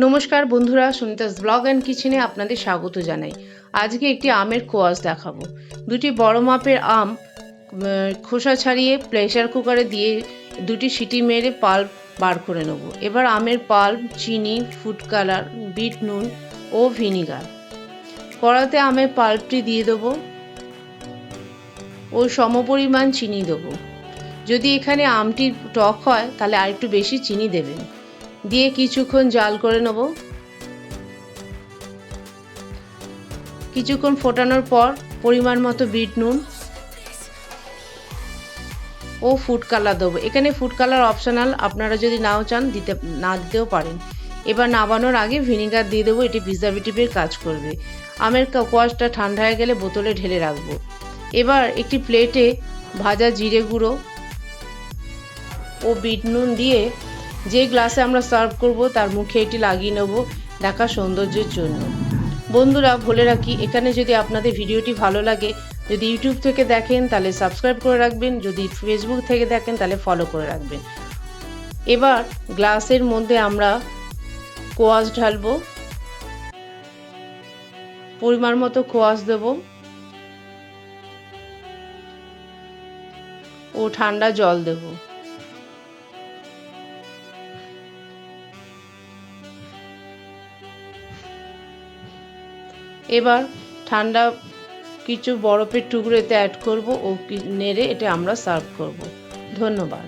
নমস্কার বন্ধুরা, সুনিতাস blog and কিচেনে আপনাদের স্বাগত জানাই। আজকে একটি আমের কোয়াশ দেখাবো। দুটি বড় মাপের আম খোসা ছাড়িয়ে প্রেসার কুকারে দিয়ে দুটি সিটি মেরে পাল্প বার করে নেব। এবার আমের পাল্প, চিনি, ফুড কালার, বিট নুন ও ভিনিগার। কড়াতে আমের পাল্পটি দিয়ে দেবো ও সমপরিমাণ চিনি দেবো। যদি এখানে আমটি টক হয় তাহলে আরেকটু বেশি চিনি দেবেন। দিয়ে কিছুক্ষণ জাল করে নেব। কিছুক্ষণ ফোটানোর পর পরিমাণ মতো বিট নুন ও ফুড কালার দেবো। এখানে ফুড কালার অপশনাল, আপনারা যদি নাও চান না দিতেও পারেন। এবার নামানোর আগে ভিনিগার দিয়ে দেবো, এটি প্রিজারভেটিভের কাজ করবে। আমের কোয়াশটা ঠান্ডা হয়ে গেলে বোতলে ঢেলে রাখবো। এবার একটি প্লেটে ভাজা জিরে গুঁড়ো ও বিট নুন দিয়ে যে গ্লাসে আমরা সার্ভ করব তার মুখে এটি লাগিয়ে নেব দেখা সৌন্দর্যের জন্য। বন্ধুরা, বলে রাখি, এখানে যদি আপনাদের ভিডিওটি ভালো লাগে, যদি ইউটিউব থেকে দেখেন তাহলে সাবস্ক্রাইব করে রাখবেন, যদি ফেসবুক থেকে দেখেন তাহলে ফলো করে রাখবেন। এবার গ্লাসের মধ্যে আমরা কোয়াশ ঢালবো, পরিমাণ মতো কোয়াশ দেব ও ঠান্ডা জল দেব। এবার ঠান্ডা কিছু বরফের টুকরো এতে অ্যাড করব ও নেড়ে এটা আমরা সার্ভ করব। ধন্যবাদ।